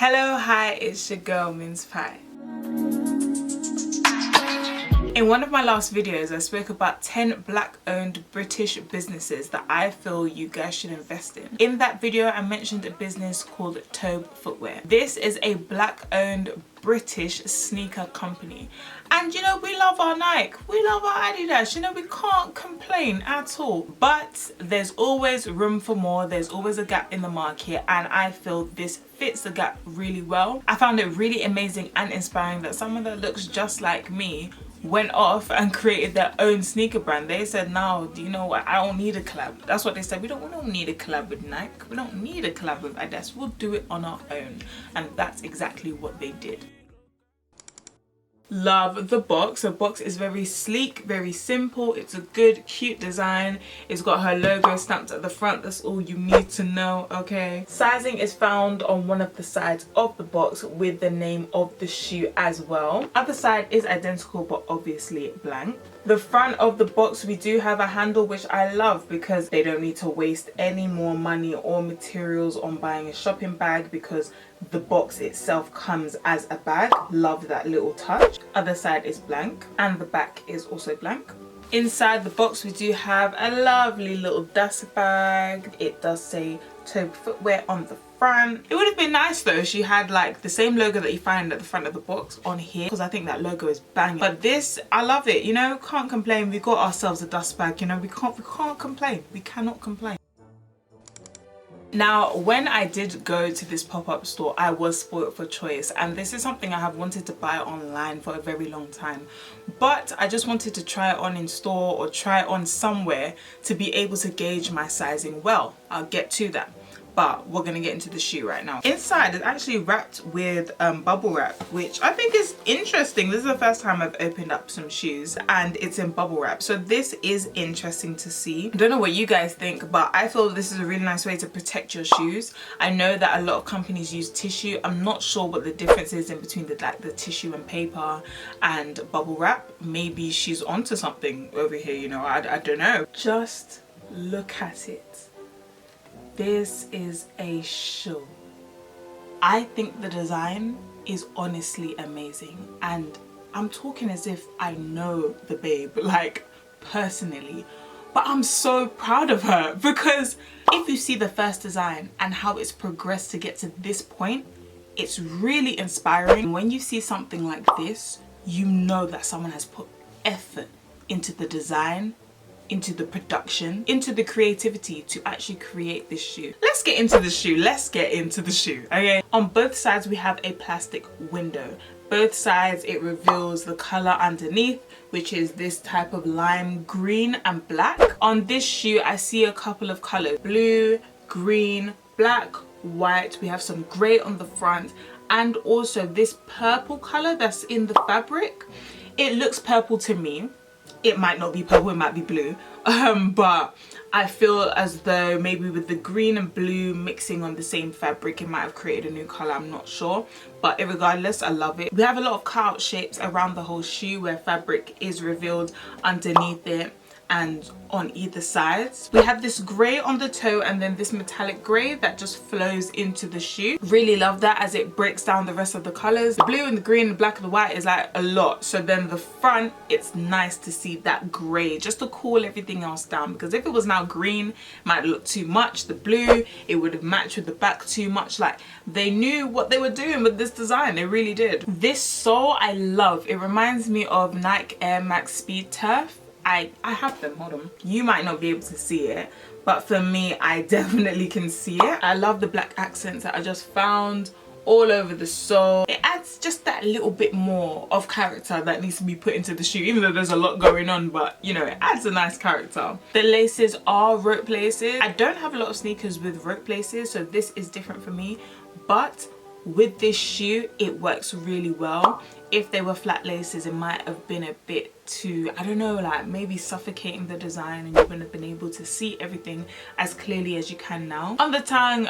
Hello, hi, it's your girl minspie. In one of my last videos, I spoke about 10 black-owned British businesses that I feel you guys should invest in. In that video, I mentioned a business called Tobe Footwear. This is a black-owned British sneaker company. And you know, we love our Nike, we love our Adidas, you know, we can't complain at all. But there's always room for more, there's always a gap in the market, and I feel this fits the gap really well. I found it really amazing and inspiring that someone that looks just like me went off and created their own sneaker brand. They said, "Now, do you know what? I don't need a collab." That's what they said. We don't need a collab with Nike. We don't need a collab with Adidas. We'll do it on our own. And that's exactly what they did. Love the box. The box is very sleek, very simple. It's a good, cute design. It's got her logo stamped at the front. That's all you need to know, okay? Sizing is found on one of the sides of the box with the name of the shoe as well. Other side is identical but obviously blank. The front of the box, we do have a handle, which I love because they don't need to waste any more money or materials on buying a shopping bag because the box itself comes as a bag. Love that little touch. Other side is blank and the back is also blank. Inside the box, we do have a lovely little dust bag. It does say Tobe Footwear on the front. It would have been nice though if she had like the same logo that you find at the front of the box on here, because I think that logo is banging. But this, I love it, you know, can't complain. We got ourselves a dust bag, you know, we can't complain. We cannot complain. Now, when I did go to this pop-up store, I was spoiled for choice, and this is something I have wanted to buy online for a very long time, but I just wanted to try it on in store or try it on somewhere to be able to gauge my sizing well. I'll get to that. But we're gonna get into the shoe right now. Inside it's actually wrapped with bubble wrap, which I think is interesting. This is the first time I've opened up some shoes and it's in bubble wrap, so this is interesting to see. I don't know what you guys think, but I feel this is a really nice way to protect your shoes. I know that a lot of companies use tissue. I'm not sure what the difference is in between the tissue and paper and bubble wrap. Maybe she's onto something over here, you know, I don't know. Just look at it. This is a shoe. I think the design is honestly amazing, and I'm talking as if I know the babe, like personally, but I'm so proud of her because if you see the first design and how it's progressed to get to this point, it's really inspiring. When you see something like this, you know that someone has put effort into the design, into the production, into the creativity to actually create this shoe. Let's get into the shoe. Let's get into the shoe, okay? On both sides, we have a plastic window. Both sides, it reveals the color underneath, which is this type of lime green and black. On this shoe, I see a couple of colors: blue, green, black, white. We have some gray on the front, and also this purple color that's in the fabric. It looks purple to me. It might not be purple, it might be blue, but I feel as though maybe with the green and blue mixing on the same fabric, it might have created a new color. I'm not sure, but regardless, I love it. We have a lot of cutout shapes around the whole shoe where fabric is revealed underneath it and on either sides. We have this grey on the toe and then this metallic grey that just flows into the shoe. Really love that as it breaks down the rest of the colours. The blue and the green, the black and the white is like a lot. So then the front, it's nice to see that grey just to cool everything else down, because if it was now green, it might look too much. The blue, it would have matched with the back too much. Like, they knew what they were doing with this design. They really did. This sole I love. It reminds me of Nike Air Max Speed Turf. I have them, hold on. You might not be able to see it, but for me, I definitely can see it. I love the black accents that I just found all over the sole. It adds just that little bit more of character that needs to be put into the shoe, even though there's a lot going on, but you know, it adds a nice character. The laces are rope laces. I don't have a lot of sneakers with rope laces, so this is different for me, but with this shoe, it works really well. If they were flat laces, it might have been a bit too, I don't know, like maybe suffocating the design, and you wouldn't have been able to see everything as clearly as you can now. On the tongue,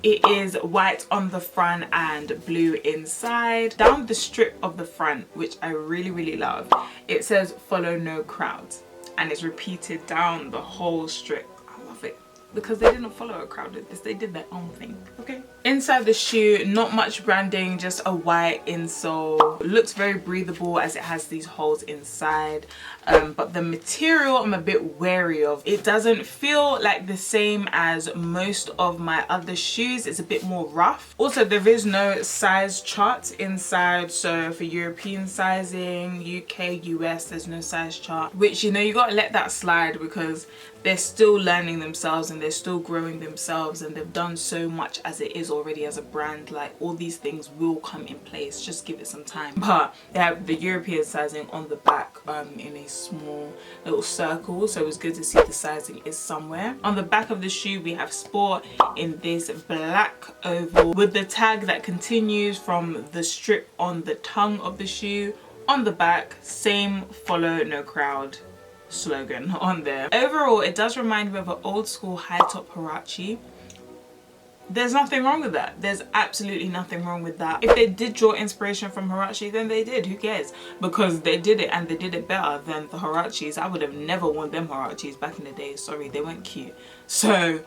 it is white on the front and blue inside. Down the strip of the front, which I really love, it says "follow no crowds," and it's repeated down the whole strip. I love it because they didn't follow a crowd with this, they did their own thing, okay? Inside the shoe, not much branding, just a white insole. It looks very breathable as it has these holes inside, but the material I'm a bit wary of. It doesn't feel like the same as most of my other shoes. It's a bit more rough. Also, there is no size chart inside, so for European sizing, UK, US, there's no size chart, which, you know, you gotta let that slide because they're still learning themselves and they're still growing themselves, and they've done so much as it is already as a brand. Like, all these things will come in place, just give it some time. But they have the European sizing on the back in a small little circle, so it's good to see the sizing is somewhere. On the back of the shoe we have sport in this black oval with the tag that continues from the strip on the tongue of the shoe. On the back, same follow no crowd slogan on there. Overall, it does remind me of an old school high top Huarache. There's nothing wrong with that. There's absolutely nothing wrong with that. If they did draw inspiration from Huarache, then they did. Who cares? Because they did it, and they did it better than the Huaraches. I would have never worn them Huaraches back in the day. Sorry, they weren't cute. So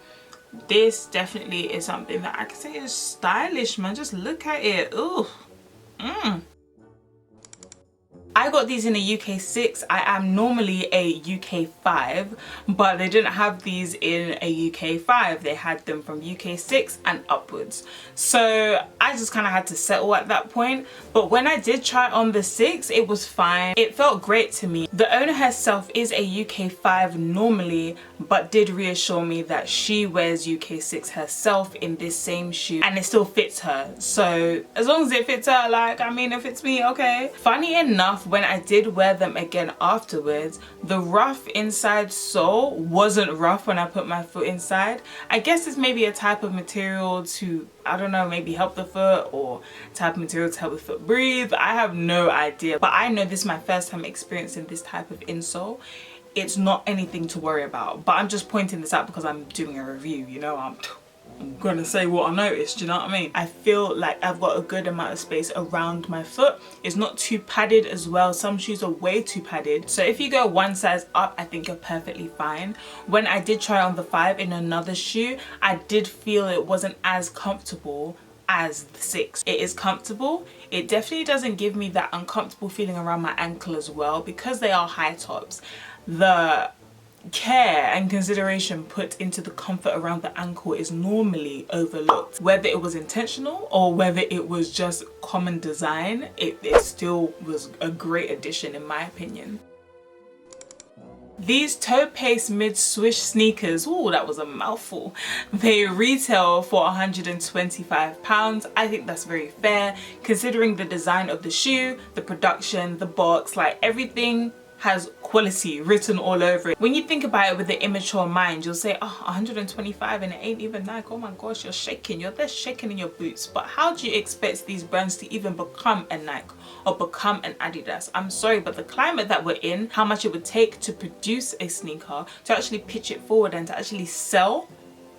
this definitely is something that I can say is stylish, man. Just look at it. Ooh. I got these in a UK 6. I am normally a UK 5, but they didn't have these in a UK 5. They had them from UK 6 and upwards. So I just kind of had to settle at that point. But when I did try on the 6, it was fine. It felt great to me. The owner herself is a UK 5 normally, but did reassure me that she wears UK 6 herself in this same shoe and it still fits her. So as long as it fits her, like, I mean, it fits me, okay. Funny enough, when I did wear them again afterwards, the rough inside sole wasn't rough when I put my foot inside. I guess it's maybe a type of material to, I don't know, maybe help the foot, or type of material to help the foot breathe. I have no idea, but I know this is my first time experiencing this type of insole. It's not anything to worry about, but I'm just pointing this out because I'm doing a review, you know. I'm gonna say what I noticed, you know what I mean? I feel like I've got a good amount of space around my foot. It's not too padded as well. Some shoes are way too padded. So if you go one size up, I think you're perfectly fine. When I did try on the 5 in another shoe, I did feel it wasn't as comfortable as the 6. It is comfortable. It definitely doesn't give me that uncomfortable feeling around my ankle as well, because they are high tops. The care and consideration put into the comfort around the ankle is normally overlooked. Whether it was intentional or whether it was just common design, it still was a great addition in my opinion. These Tobe mid Swish sneakers, ooh, that was a mouthful. They retail for £125. I think that's very fair considering the design of the shoe, the production, the box, like everything has quality written all over it. When you think about it with the immature mind, you'll say, oh, 125 and it ain't even Nike. Oh my gosh, you're shaking. You're there shaking in your boots. But how do you expect these brands to even become a Nike or become an Adidas? I'm sorry, but the climate that we're in, how much it would take to produce a sneaker, to actually pitch it forward and to actually sell,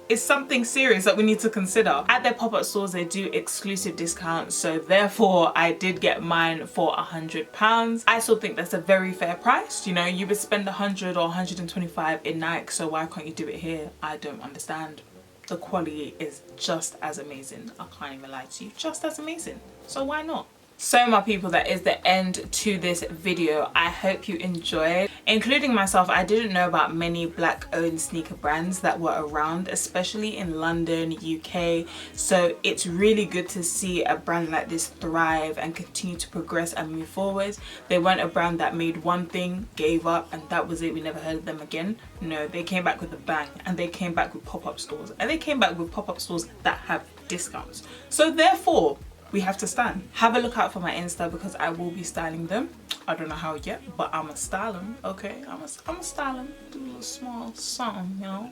is something serious that we need to consider. At their pop-up stores, they do exclusive discounts, so therefore I did get mine for £100. I still think that's a very fair price. You know, you would spend 100 or 125 in Nike, so why can't you do it here? I don't understand. The quality is just as amazing. I can't even lie to you, just as amazing. So why not? So my people, that is the end to this video. I hope you enjoyed. Including myself, I didn't know about many black owned sneaker brands that were around, especially in London, UK. So it's really good to see a brand like this thrive and continue to progress and move forward. They weren't a brand that made one thing, gave up, and that was it. We never heard of them again. No, they came back with a bang, and they came back with pop-up stores, and they came back with pop-up stores that have discounts. So therefore, we have to stand. Have a look out for my Insta because I will be styling them. I don't know how yet, but I'ma style them, okay? I'ma style them, do a little small something, you know?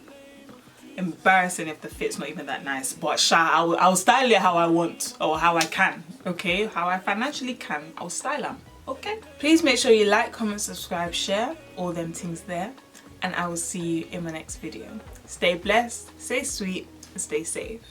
Embarrassing if the fit's not even that nice, but I'll style it how I want, or how I can, okay? How I financially can, I'll style them, okay? Please make sure you like, comment, subscribe, share, all them things there, and I will see you in my next video. Stay blessed, stay sweet, and stay safe.